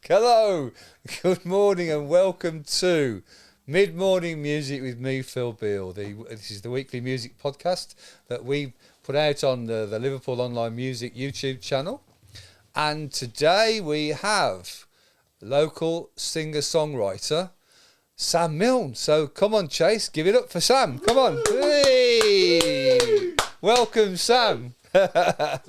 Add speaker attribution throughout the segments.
Speaker 1: Hello, good morning and welcome to Mid-Morning Music with me, Phil Beale. This is the weekly music podcast that we put out on the Liverpool Online Music YouTube channel. And today we have local singer-songwriter Sam Millne. So come on, Chase, give it up for Sam. Come on. Hey! Welcome, Sam.
Speaker 2: Good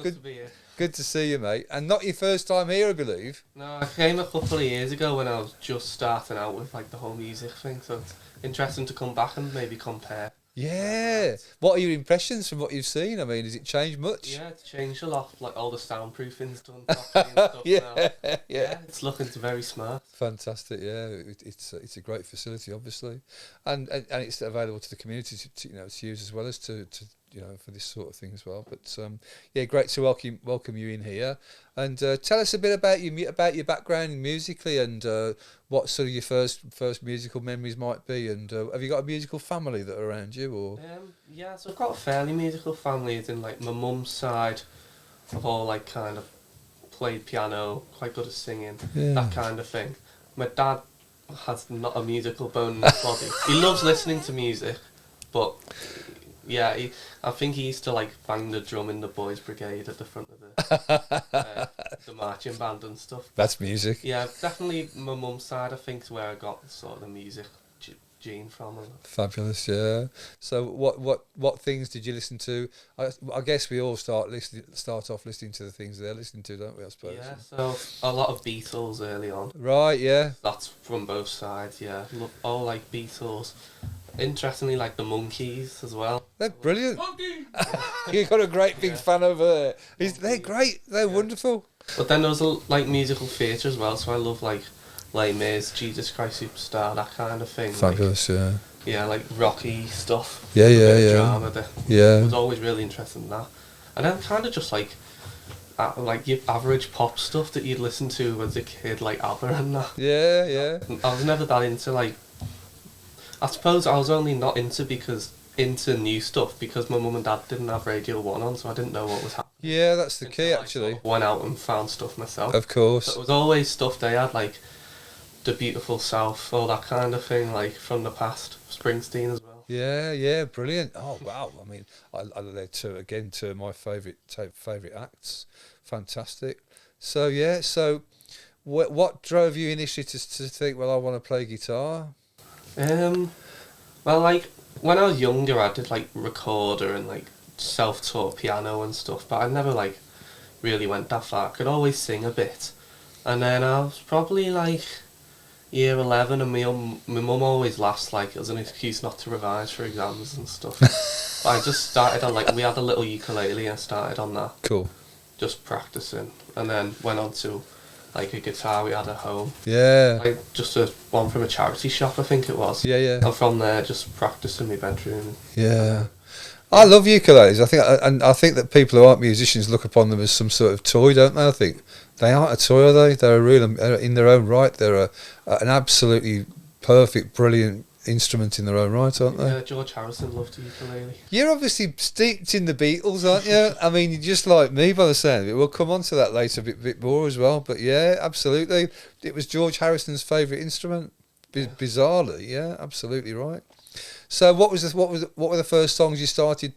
Speaker 2: to be here.
Speaker 1: Good to see you, mate. And not your first time here, I believe.
Speaker 2: No, I came a couple of years ago when I was just starting out with like the whole music thing, so it's interesting to come back and maybe compare.
Speaker 1: Yeah. What are your impressions from what you've seen? I mean, has it changed much?
Speaker 2: Yeah, it's changed a lot. Like all the soundproofing's done properly and stuff now. Yeah, it's looking very smart.
Speaker 1: Fantastic. Yeah, it's a great facility, obviously, and it's available to the community to use as well as to for this sort of thing as well. But yeah, great to welcome you in here, and tell us a bit about your background musically, and what sort of your first musical memories might be, and have you got a musical family that are around you, or?
Speaker 2: Yeah, so I've got a fairly musical family. As in, like my mum's side, I've all like kind of played piano, quite good at singing, that kind of thing. My dad has not a musical bone in his body. He loves listening to music, but yeah, I think he used to like bang the drum in the boys' brigade at the front of the marching band and stuff.
Speaker 1: That's music.
Speaker 2: Yeah, definitely my mum's side, I think, is where I got sort of the music gene from.
Speaker 1: Fabulous, yeah. So what things did you listen to? I guess we all start off listening to the things they're listening to, don't we, I suppose?
Speaker 2: Yeah, so a lot of Beatles early on.
Speaker 1: Right, yeah.
Speaker 2: That's from both sides, yeah. All like Beatles. Interestingly, like the Monkeys as well.
Speaker 1: They're brilliant. You've got a great big fan over there. They're great. They're wonderful.
Speaker 2: But then there was like musical theatre as well, so I love like Les Mis, Jesus Christ Superstar, that kind of thing.
Speaker 1: Fabulous,
Speaker 2: like,
Speaker 1: yeah.
Speaker 2: Yeah, like Rocky stuff.
Speaker 1: Yeah.
Speaker 2: Drama.
Speaker 1: Yeah.
Speaker 2: I was always really interested in that. And then kind of just like your average pop stuff that you'd listen to as a kid, like ABBA and that.
Speaker 1: Yeah.
Speaker 2: I was never that into like. I suppose I was only not into new stuff because my mum and dad didn't have Radio 1 on, so I didn't know what was happening.
Speaker 1: Yeah, that's the key,
Speaker 2: I
Speaker 1: actually.
Speaker 2: sort of went out and found stuff myself.
Speaker 1: Of course.
Speaker 2: So it was always stuff they had, like The Beautiful South, all that kind of thing, like from the past. Springsteen as well.
Speaker 1: Yeah, brilliant. Oh wow! I mean, they're two of my favourite acts. Fantastic. So yeah, what drove you initially to think, well, I want to play guitar?
Speaker 2: Well, like when I was younger, I did like recorder and like self-taught piano and stuff, but I never like really went that far. I could always sing a bit, and then I was probably like year 11, and my mum always laughs like as an excuse not to revise for exams and stuff. But I just started on we had a little ukulele and I started on that.
Speaker 1: Cool.
Speaker 2: Just practicing, and then went on to like a guitar we had at home.
Speaker 1: Yeah.
Speaker 2: Like just one from a charity shop, I think it was.
Speaker 1: Yeah.
Speaker 2: And from there, just practice in my bedroom.
Speaker 1: Yeah. I love ukuleles. I think that people who aren't musicians look upon them as some sort of toy, don't they? I think they aren't a toy, are they? They're a real, in their own right. They're an absolutely perfect, brilliant instrument in their own right, aren't they?
Speaker 2: Yeah, George Harrison loved ukulele.
Speaker 1: You're obviously steeped in the Beatles, aren't you? I mean, you're just like me by the sound of it. We'll come on to that later a bit more as well. But yeah, absolutely. It was George Harrison's favourite instrument. Bizarrely, yeah, absolutely right. So what were the first songs you started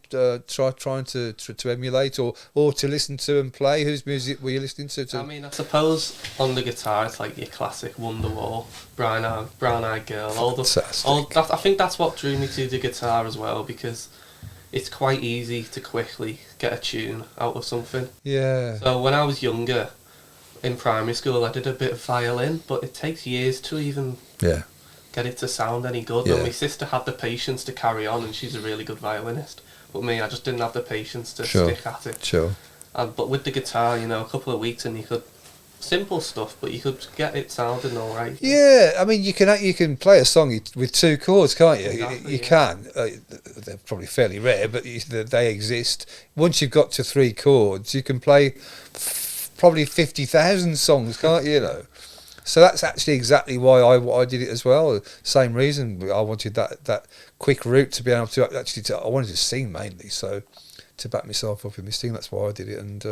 Speaker 1: trying to emulate or to listen to and play? Whose music were you listening to?
Speaker 2: I mean, I suppose on the guitar it's like your classic Wonderwall, Brown Eyed Girl, I think that's what drew me to the guitar as well, because it's quite easy to quickly get a tune out of something.
Speaker 1: Yeah.
Speaker 2: So when I was younger, in primary school, I did a bit of violin, but it takes years to even get it to sound any good.
Speaker 1: Yeah.
Speaker 2: And my sister had the patience to carry on, and she's a really good violinist. But me, I just didn't have the patience to stick at it.
Speaker 1: Sure.
Speaker 2: But with the guitar, a couple of weeks and you could simple stuff, but you could get it sounding all right.
Speaker 1: Yeah, I mean, you can play a song with two chords, can't you?
Speaker 2: Exactly,
Speaker 1: you can. They're probably fairly rare, but they exist. Once you've got to three chords, you can play probably 50,000 songs, can't you? So that's actually exactly why I did it as well. Same reason. I wanted that quick route to be able to I wanted to sing mainly, so to back myself up in my sting. That's why I did it, and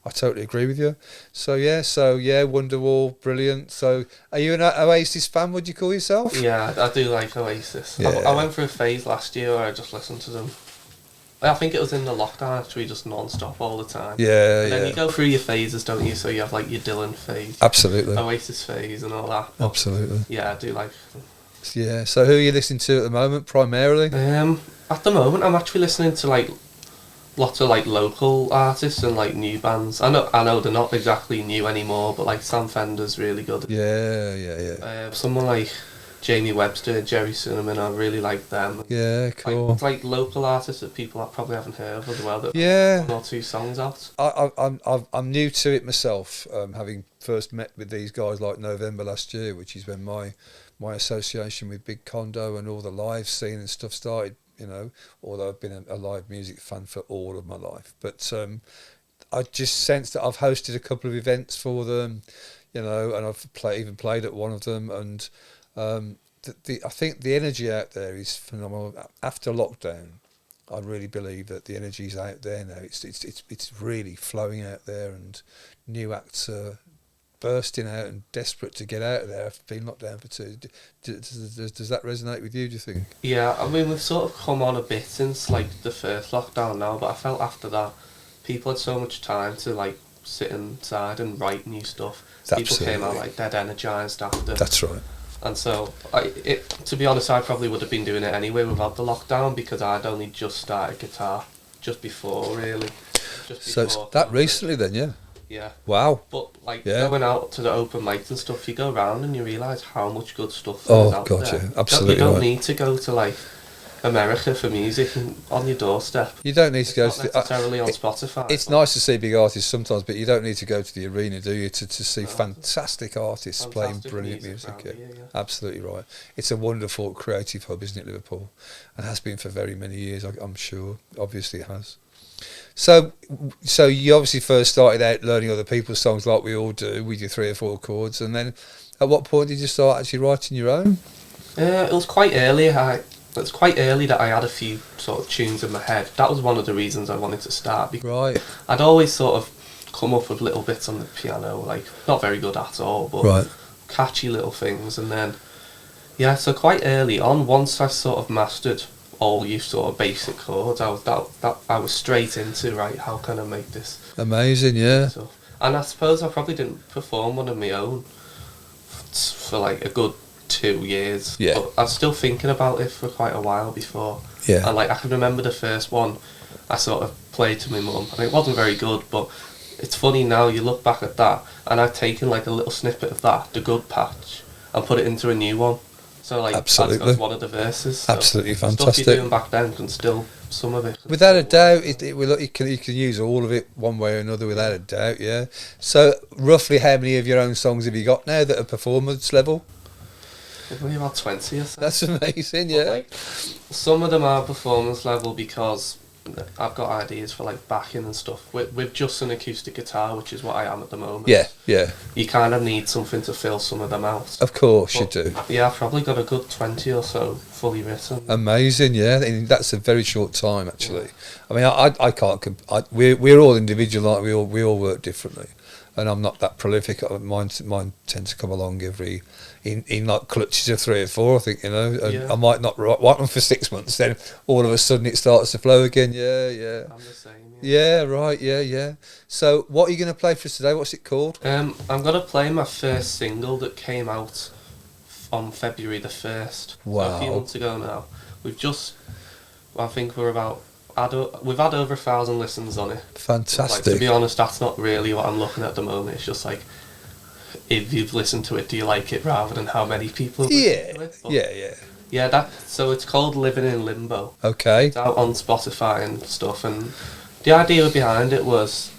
Speaker 1: I totally agree with you. So yeah, Wonderwall, brilliant. So are you an Oasis fan? Would you call yourself?
Speaker 2: Yeah, I do like Oasis.
Speaker 1: Yeah.
Speaker 2: I went through a phase last year where I just listened to them. I think it was in the lockdown, actually, just non-stop all the time.
Speaker 1: Yeah,
Speaker 2: and then you go through your phases, don't you? So you have like your Dylan phase,
Speaker 1: absolutely,
Speaker 2: Oasis phase, and all that. But
Speaker 1: absolutely.
Speaker 2: yeah, I do like.
Speaker 1: Yeah. So who are you listening to at the moment, primarily?
Speaker 2: At the moment, I'm actually listening to like lots of like local artists and like new bands. I know they're not exactly new anymore, but like Sam Fender's really good.
Speaker 1: Yeah.
Speaker 2: Someone like Jamie Webster, Jerry Cinnamon, I really like them.
Speaker 1: Yeah, cool.
Speaker 2: Like local artists that people I probably haven't heard of as well. That
Speaker 1: Yeah.
Speaker 2: 1 or 2 songs out.
Speaker 1: I'm new to it myself, having first met with these guys like November last year, which is when my association with Big Condo and all the live scene and stuff started. You know, although I've been a live music fan for all of my life, but I just sense that I've hosted a couple of events for them, you know, and I've even played at one of them, and I think the energy out there is phenomenal. After lockdown, I really believe that the energy is out there now. It's really flowing out there, and new acts are bursting out and desperate to get out of there. I've been locked down for 2. Does that resonate with you, do you think?
Speaker 2: Yeah, I mean, we've sort of come on a bit since like the first lockdown now, but I felt after that people had so much time to like sit inside and write new stuff.
Speaker 1: Absolutely.
Speaker 2: People came out like dead energised after.
Speaker 1: That's right.
Speaker 2: And so, to be honest, I probably would have been doing it anyway without the lockdown, because I'd only just started guitar just before, really.
Speaker 1: So it's that recently then, yeah?
Speaker 2: Yeah.
Speaker 1: Wow.
Speaker 2: But like going out to the open mics and stuff, you go around and you realise how much good stuff there is out there.
Speaker 1: Yeah, absolutely.
Speaker 2: You don't need to go to like America for music on your doorstep.
Speaker 1: You don't need to go
Speaker 2: to necessarily on Spotify.
Speaker 1: It's nice to see big artists sometimes, but you don't need to go to the arena, do you, to see fantastic artists playing brilliant music. Yeah. Absolutely right. It's a wonderful creative hub, isn't it, Liverpool? And has been for very many years, I'm sure. Obviously it has. So you obviously first started out learning other people's songs like we all do with your 3 or 4 chords, and then at what point did you start actually writing your own?
Speaker 2: It was quite early. It's quite early that I had a few sort of tunes in my head. That was one of the reasons I wanted to start. Because
Speaker 1: right.
Speaker 2: I'd always sort of come up with little bits on the piano, like not very good at all, but catchy little things. And then, so quite early on, once I sort of mastered all you sort of basic chords, I was straight into how can I make this
Speaker 1: amazing, yeah.
Speaker 2: So, and I suppose I probably didn't perform one of my own for like a good 2 years.
Speaker 1: Yeah.
Speaker 2: But I was still thinking about it for quite a while before.
Speaker 1: Yeah.
Speaker 2: And like I can remember the first one I sort of played to my mum, and it wasn't very good, but it's funny now you look back at that, and I've taken like a little snippet of that, the good patch, and put it into a new one. So like
Speaker 1: absolutely.
Speaker 2: That's one of the verses. So
Speaker 1: absolutely
Speaker 2: Stuff
Speaker 1: fantastic.
Speaker 2: you're doing back then can still, some of it.
Speaker 1: Without a doubt, you can use all of it one way or another, without a doubt, yeah. So roughly how many of your own songs have you got now that are performance level?
Speaker 2: Probably about 20 or so.
Speaker 1: That's amazing, yeah.
Speaker 2: But, like, some of them are performance level because I've got ideas for like backing and stuff with just an acoustic guitar, which is what I am at the moment.
Speaker 1: Yeah.
Speaker 2: You kind of need something to fill some of them out.
Speaker 1: Of course you do.
Speaker 2: Yeah, I've probably got a good 20 or so fully written.
Speaker 1: Amazing, yeah. And that's a very short time, actually. Yeah. I mean, I can't. We're all individual, aren't we? We all work differently, and I'm not that prolific. Mine tend to come along in like clutches of 3 or 4, I think, you know. And I might not write them for 6 months, then all of a sudden it starts to flow again. Yeah.
Speaker 2: I'm the same.
Speaker 1: Yeah, right. Yeah. So, what are you going to play for us today? What's it called?
Speaker 2: I'm going to play my first single that came out on February the 1st.
Speaker 1: Wow.
Speaker 2: So a few months ago now. I think we've had over 1,000 listens on it.
Speaker 1: Fantastic.
Speaker 2: Like, to be honest, that's not really what I'm looking at the moment. It's just like, if you've listened to it, do you like it, rather than how many people have listened to it. But yeah, so it's called Living in Limbo.
Speaker 1: Okay.
Speaker 2: It's out on Spotify and stuff, and the idea behind it was,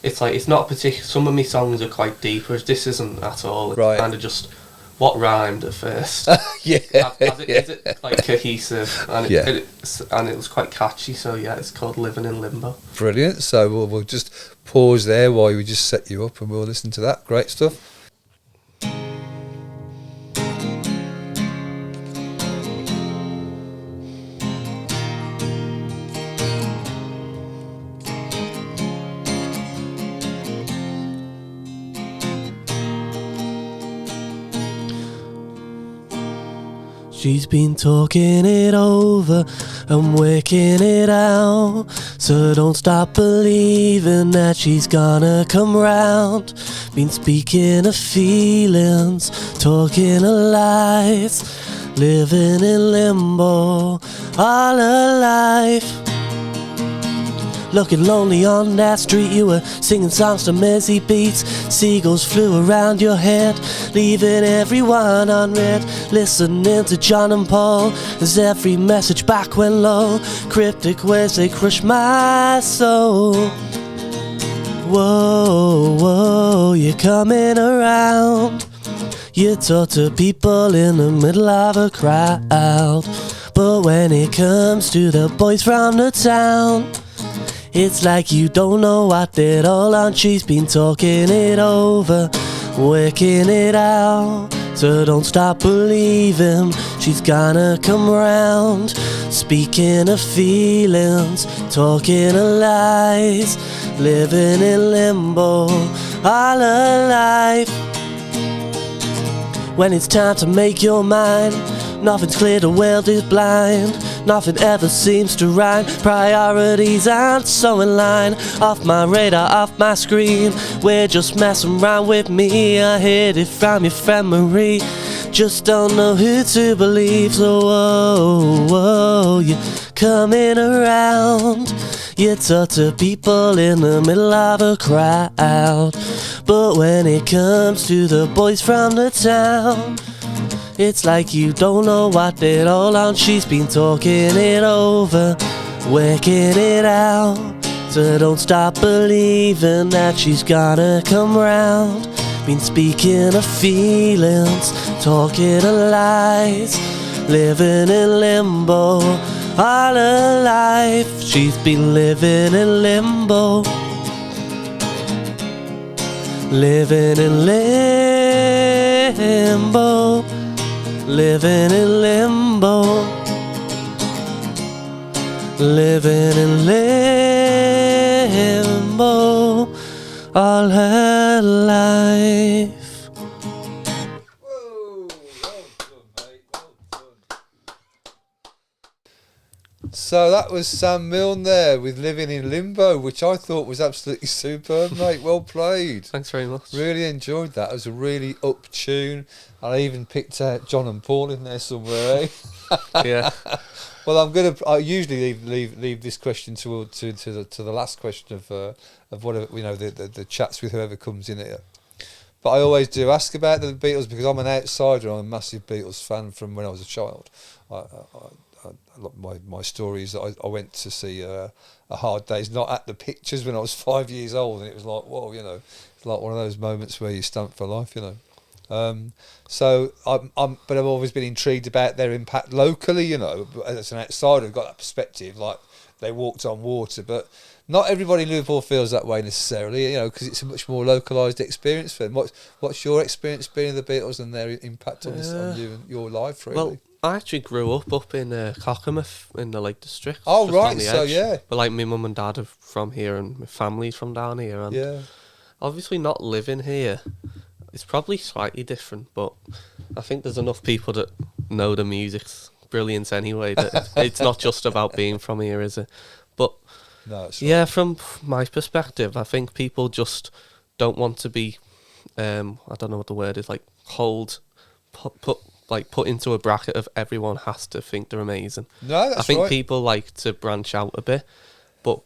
Speaker 2: it's like, it's not particular. Some of my songs are quite deep, whereas this isn't at all. It's kind of just what rhymed at first. Is it like cohesive, and it was quite catchy. So yeah, it's called Living in Limbo.
Speaker 1: Brilliant. So we'll just pause there while we just set you up, and we'll listen to that. Great stuff.
Speaker 2: She's been talking it over and working it out. So don't stop believing that she's gonna come round. Been speaking of feelings, talking of lies, living in limbo all her life. Looking lonely on that street, you were singing songs to messy beats. Seagulls flew around your head, leaving everyone unread. Listening to John and Paul as every message back went low. Cryptic ways they crush my soul. Whoa, whoa, you're coming around. You talk to people in the middle of a crowd, but when it comes to the boys from the town, it's like you don't know what they're all on. She's been talking it over, working it out. So don't stop believing she's gonna come round. Speaking of feelings, talking of lies, living in limbo all her life. When it's time to make your mind, nothing's clear, the world is blind. Nothing ever seems to rhyme. Priorities aren't so in line. Off my radar, off my screen. We're just messing around with me. I hid it from your friend Marie. Just don't know who to believe. So whoa, whoa, you're coming around. You talk to people in the middle of a crowd, but when it comes to the boys from the town, it's like you don't know what they're all on. She's been talking it over, working it out. So don't stop believing that she's gonna come round. Been speaking of feelings, talking of lies, living in limbo all her life. She's been living in limbo, living in limbo, living in limbo, living in limbo all her life.
Speaker 1: Whoa, well done, mate, well done. So that was Sam Millne there with Living in Limbo, which I thought was absolutely superb, mate. Well played.
Speaker 2: Thanks very much.
Speaker 1: Really enjoyed that. It was a really up tune. I even picked out John and Paul in there somewhere, eh?
Speaker 2: Yeah.
Speaker 1: Well, I usually leave this question to the last question of whatever, you know, the chats with whoever comes in here. But I always do ask about the Beatles because I'm an outsider. I'm a massive Beatles fan from when I was a child. My story is that I went to see A Hard Day's Not at the Pictures when I was 5 years old, and it was like, whoa, you know, it's like one of those moments where you stamp for life, you know. So but I've always been intrigued about their impact locally, you know. As an outsider, I've got that perspective, like they walked on water, but not everybody in Liverpool feels that way necessarily, you know, because it's a much more localised experience for them. What's your experience being of the Beatles and their impact on you and your life, really?
Speaker 2: Well, I actually grew up in Cockermouth in the Lake District.
Speaker 1: Oh,
Speaker 2: just
Speaker 1: right,
Speaker 2: on the
Speaker 1: so
Speaker 2: edge.
Speaker 1: yeah.
Speaker 2: But like my mum and dad are from here and my family's from down here. And
Speaker 1: Yeah.
Speaker 2: obviously not living here, it's probably slightly different, but I think there's enough people that know the music's brilliant anyway, that it's not just about being from here, is it? But
Speaker 1: No, it's
Speaker 2: yeah,
Speaker 1: right.
Speaker 2: from my perspective, I think people just don't want to be, I don't know what the word is, like put into a bracket of everyone has to think they're amazing.
Speaker 1: No, that's
Speaker 2: I think
Speaker 1: right.
Speaker 2: people like to branch out a bit, but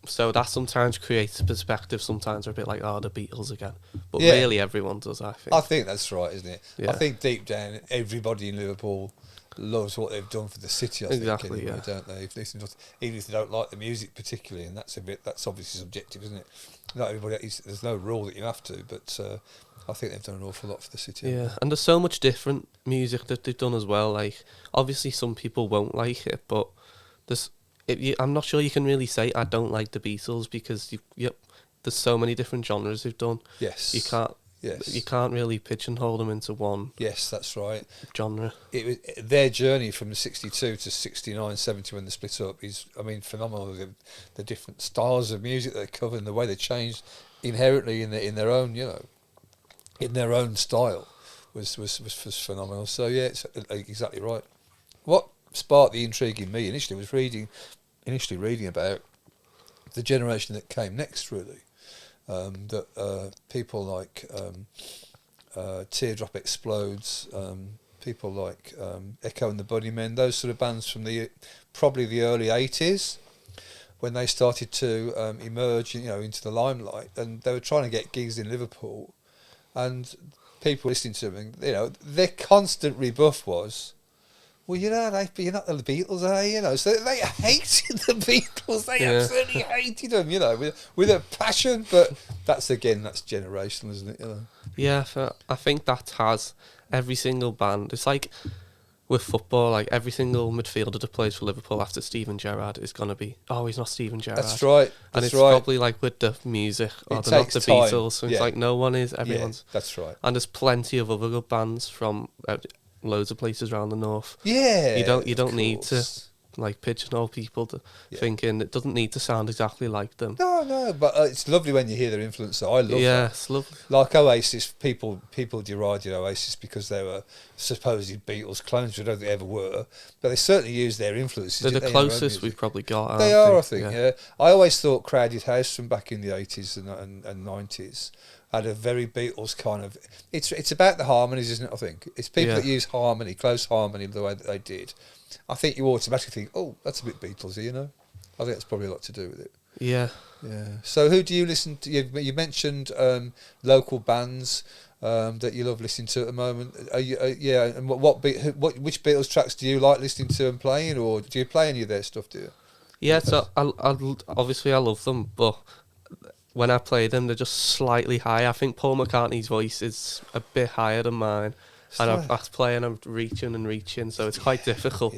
Speaker 2: so that sometimes creates a perspective. Sometimes they're a bit like, oh, the Beatles again. But
Speaker 1: Yeah.
Speaker 2: really, everyone does, I think.
Speaker 1: I think that's right, isn't it?
Speaker 2: Yeah.
Speaker 1: I think deep down, everybody in Liverpool loves what they've done for the city. I
Speaker 2: Exactly,
Speaker 1: think, anyway,
Speaker 2: yeah.
Speaker 1: don't they? Even if they don't like the music particularly, and that's obviously subjective, isn't it? Not everybody. There's no rule that you have to, but I think they've done an awful lot for the city.
Speaker 2: Yeah, and there's so much different music that they've done as well. Like, obviously, some people won't like it, but I'm not sure you can really say I don't like the Beatles because there's so many different genres they've done.
Speaker 1: Yes.
Speaker 2: You can't really pigeonhole them into one.
Speaker 1: Yes, that's right.
Speaker 2: Genre.
Speaker 1: It was their journey from 62 to 69, 70 when they split up is, I mean, phenomenal. The different styles of music they cover and the way they changed inherently in their own, you know, in their own style was phenomenal. So yeah, it's exactly right. What sparked the intrigue in me initially was reading about the generation that came next, really. That people like Teardrop Explodes, people like Echo and the Bunnymen, those sort of bands from probably the early 80s, when they started to emerge, into the limelight, and they were trying to get gigs in Liverpool, and people listening to them, and, their constant rebuff was, well, you're not the Beatles, are you? So they hated the Beatles. They absolutely hated them, with a passion. But that's generational, isn't it?
Speaker 2: Yeah, I think that has every single band. It's like with football, like every single midfielder that plays for Liverpool after Steven Gerrard is going to be, he's not Steven Gerrard.
Speaker 1: That's right.
Speaker 2: And it's probably like with the music, they're not the
Speaker 1: time.
Speaker 2: Beatles. So it's like no one is, everyone's.
Speaker 1: Yeah, that's right.
Speaker 2: And there's plenty of other good bands from loads of places around the north.
Speaker 1: Yeah,
Speaker 2: you don't need to like pigeonhole people to thinking it doesn't need to sound exactly like them.
Speaker 1: No, but it's lovely when you hear their influence. I love that.
Speaker 2: Yeah, it's lovely.
Speaker 1: Like Oasis, people derided Oasis because they were supposed Beatles clones, which I don't think they ever were, but they certainly used their influences.
Speaker 2: They're the closest we've probably got.
Speaker 1: They are, I think. Yeah. I always thought Crowded House from back in the 80s and 90s had a very Beatles kind of. It's about the harmonies, isn't it? I think it's people that use harmony, close harmony, the way that they did. I think you automatically think, oh, that's a bit Beatlesy, I think that's probably a lot to do with it. Yeah. So who do you listen to? You mentioned local bands that you love listening to at the moment. And which Beatles tracks do you like listening to and playing, or do you play any of their stuff? Do you?
Speaker 2: Yeah, so I obviously I love them, but when I play them, they're just slightly high. I think Paul McCartney's voice is a bit higher than mine. And I play and I'm reaching, so it's quite difficult.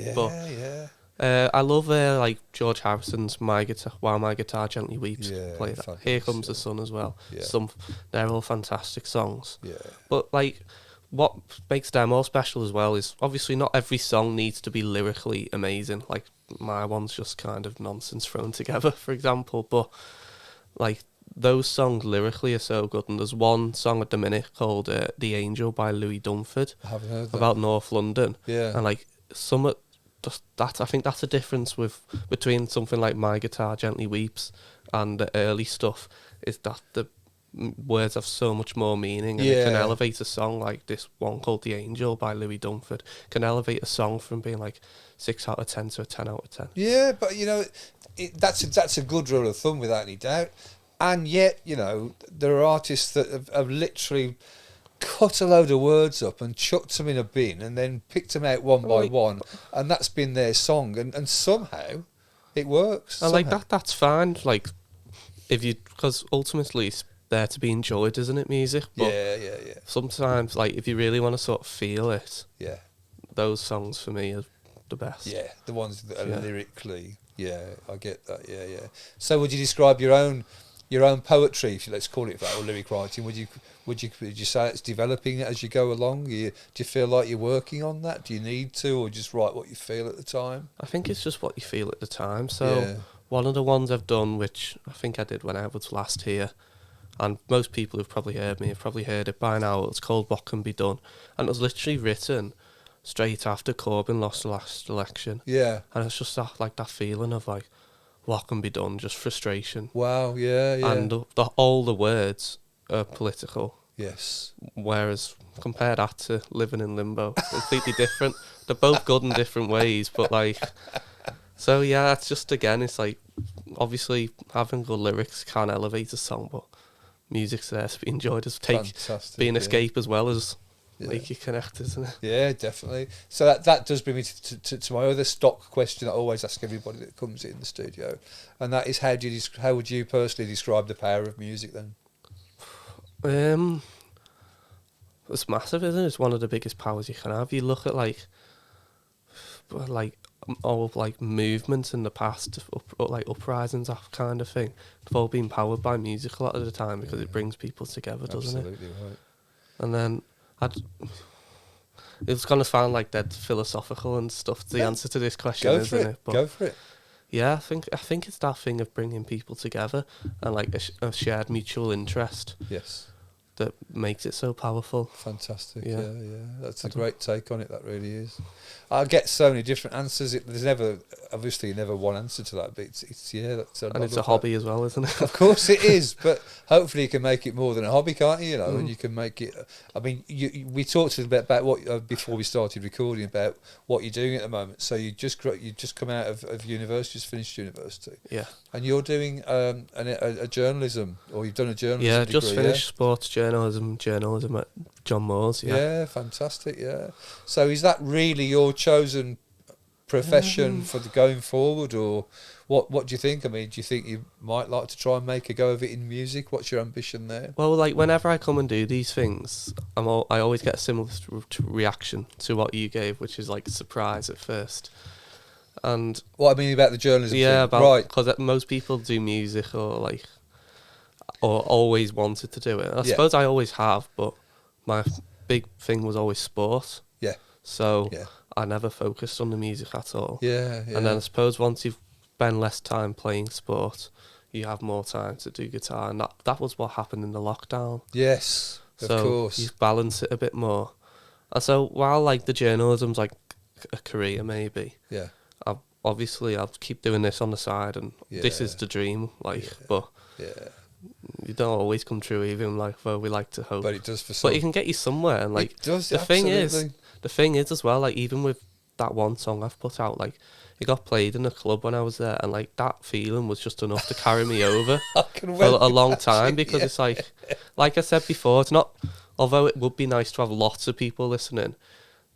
Speaker 2: I love like George Harrison's While My Guitar Gently Weeps. Play that. Fantastic. Here Comes the Sun as well. They're all fantastic songs. But like, what makes them all special as well is obviously not every song needs to be lyrically amazing. Like my one's just kind of nonsense thrown together, for example. But like, those songs lyrically are so good, and there's one song at the minute called "The Angel" by Louis Dunford.
Speaker 1: I haven't heard that.
Speaker 2: About North London.
Speaker 1: And
Speaker 2: like I think that's a difference between something like My Guitar Gently Weeps and the early stuff, is that the words have so much more meaning, and it can elevate a song. Like this one called "The Angel" by Louis Dunford can elevate a song from being like 6 out of 10 to a 10 out of 10.
Speaker 1: Yeah, but that's a good rule of thumb without any doubt. And yet, there are artists that have literally cut a load of words up and chucked them in a bin and then picked them out one by one, and that's been their song, and somehow it works.
Speaker 2: And like that's fine. Like, because ultimately it's there to be enjoyed, isn't it? Music. But sometimes, like, if you really want to sort of feel it, those songs for me are the best. Yeah, the ones that are lyrically. Yeah, I get that. Yeah. So, would you describe your own poetry, if let's call it that, or lyric writing? Would you say it's developing as you go along? Do you feel like you're working on that? Do you need to, or just write what you feel at the time? I think it's just what you feel at the time. So one of the ones I've done, which I think I did when I was last here, and most people who've probably heard me have probably heard it by now. It's called "What Can Be Done," and it was literally written straight after Corbyn lost the last election. Yeah, and it's just that feeling of like, what can be done, just frustration. Wow, yeah. And all the words are political. Yes. Whereas compare that to living in limbo, completely different. They're both good in different ways, but like, so yeah, it's just, again, it's like, obviously having good lyrics can elevate a song, but music's there to be enjoyed, be an escape as well as make you connect, isn't it? Yeah, definitely. So that does bring me to my other stock question that I always ask everybody that comes in the studio, and that is, how would you personally describe the power of music then? It's massive, isn't it? It's one of the biggest powers you can have. You look at all movements in the past, like uprisings, that kind of thing. They've all been powered by music a lot of the time because it brings people together, doesn't it? Absolutely right. And then it's going to sound like dead philosophical and stuff. The answer to this question, isn't it? But go for it. Yeah, I think it's that thing of bringing people together and like a shared mutual interest. Yes. that makes it so powerful.
Speaker 1: Fantastic,
Speaker 2: Yeah.
Speaker 1: yeah. That's a great take on it, that really is. I get so many different answers. There's never one answer to that, but it's yeah, that's
Speaker 2: And it's a hobby as well, isn't it?
Speaker 1: Of course it is, but hopefully you can make it more than a hobby, can't you? You know, and you can make it. I mean, we talked a bit about what before we started recording about what you're doing at the moment. So you just come out of university, just finished university.
Speaker 2: Yeah.
Speaker 1: And you're doing a journalism, or you've done a journalism
Speaker 2: Yeah,
Speaker 1: degree,
Speaker 2: just finished sports journalism at John Moore's.
Speaker 1: Yeah, fantastic. Yeah. So is that really your chosen profession for the going forward, or what do you think? I mean, do you think you might like to try and make a go of it in music? What's your ambition there?
Speaker 2: Well, like whenever I come and do these things, I always get a similar reaction to what you gave, which is like a surprise at first. And
Speaker 1: what I mean about the journalism thing,
Speaker 2: right? Because most people do music or always wanted to do it. I suppose I always have, but my big thing was always sport.
Speaker 1: Yeah.
Speaker 2: So I never focused on the music at all.
Speaker 1: Yeah.
Speaker 2: And then I suppose once you've spent less time playing sport, you have more time to do guitar, and that was what happened in the lockdown.
Speaker 1: Yes, of course.
Speaker 2: You balance it a bit more. And so while like the journalism's like a career maybe, I'll keep doing this on the side, and this is the dream, but you don't always come true, even like though we like to hope.
Speaker 1: But it does for some.
Speaker 2: But you can get you somewhere, and like
Speaker 1: it does,
Speaker 2: the thing is as well, like even with that one song I've put out, like it got played in a club when I was there, and like that feeling was just enough to carry me over for a long time, because it's like I said before, it's not, although it would be nice to have lots of people listening,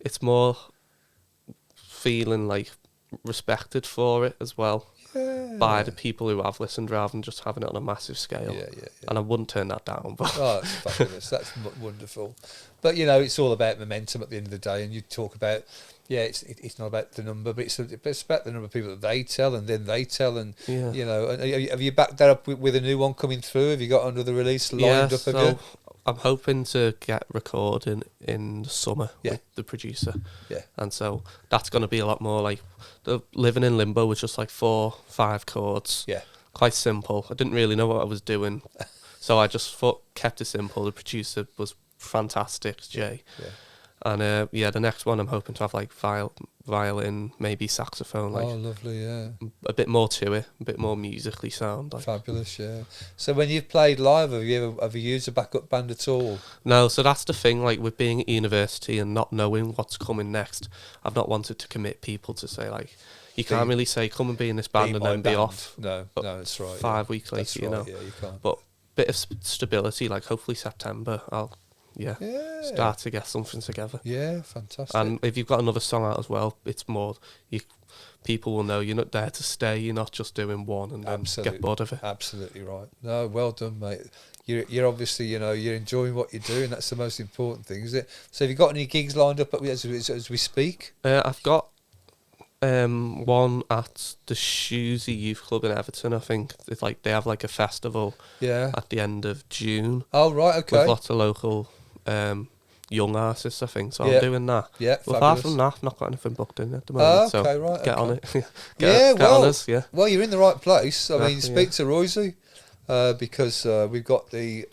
Speaker 2: it's more feeling like respected for it as well by the people who have listened, rather than just having it on a massive scale. And I wouldn't turn that down. But
Speaker 1: that's fabulous. That's wonderful. But you know, it's all about momentum at the end of the day. And you talk about, it's not about the number, but it's about the number of people that they tell, and then they tell, and you know. And have you backed that up with a new one coming through? Have you got another release lined up? Have you?
Speaker 2: I'm hoping to get recording in the summer with the producer. Yeah. And so that's going to be a lot more like the Living in Limbo was just like 4-5 chords. Yeah. Quite simple. I didn't really know what I was doing. So I just kept it simple. The producer was fantastic, Jay. Yeah. And the next one I'm hoping to have like violin, maybe saxophone. Like,
Speaker 1: lovely, yeah.
Speaker 2: A bit more to it, a bit more musically sound. Like.
Speaker 1: Fabulous, yeah. So when you've played live, have you ever used a backup band at all?
Speaker 2: No, so that's the thing, like with being at university and not knowing what's coming next, I've not wanted to commit people to say like, you can't really say come and be in this band and then be off.
Speaker 1: No, that's right.
Speaker 2: 5 weeks later,
Speaker 1: that's right,
Speaker 2: you know.
Speaker 1: Yeah, you can't.
Speaker 2: But bit of stability, like hopefully September, I'll start to get something together.
Speaker 1: Yeah, fantastic.
Speaker 2: And if you've got another song out as well, it's more people will know you're not there to stay. You're not just doing one and then get bored of it.
Speaker 1: Absolutely right. No, well done, mate. You're obviously, you know, you're enjoying what you're doing. That's the most important thing, is it? So have you got any gigs lined up as we speak?
Speaker 2: I've got one at the Shuzy Youth Club in Everton. I think it's like they have like a festival at the end of June.
Speaker 1: Oh right, okay.
Speaker 2: With lots of local young artists, I think. So I'm doing that.
Speaker 1: Yeah,
Speaker 2: but apart from that, I've not got anything booked in at the moment.
Speaker 1: Okay, right.
Speaker 2: Get on it.
Speaker 1: Get
Speaker 2: on us. Yeah.
Speaker 1: Well, you're in the right place. I mean, speak to Roysey. Because we've got the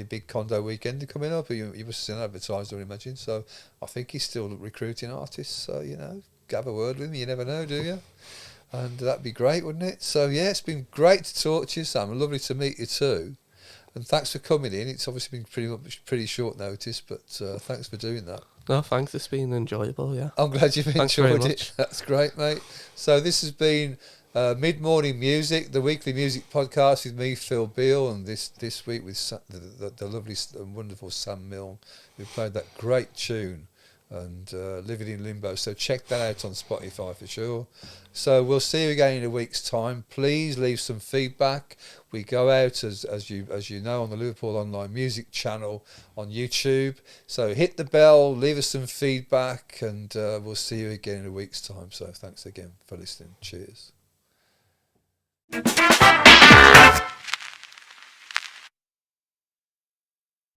Speaker 1: big condo weekend coming up. You must have seen advertised, I would imagine. So I think he's still recruiting artists. So you know, have a word with him. You never know, do you? And that'd be great, wouldn't it? So yeah, it's been great to talk to you, Sam. Lovely to meet you too. And thanks for coming in. It's obviously been pretty short notice, but thanks for doing that.
Speaker 2: No, thanks. It's been enjoyable. Yeah.
Speaker 1: I'm glad you've enjoyed it. That's great, mate. So this has been. Mid-Morning Music, the weekly music podcast with me, Phil Beale, and this week with the lovely and wonderful Sam Millne, who played that great tune, and Living in Limbo. So check that out on Spotify for sure. So we'll see you again in a week's time. Please leave some feedback. We go out as you know on the Liverpool Online music channel on YouTube. So hit the bell, leave us some feedback, and we'll see you again in a week's time. So thanks again for listening. Cheers.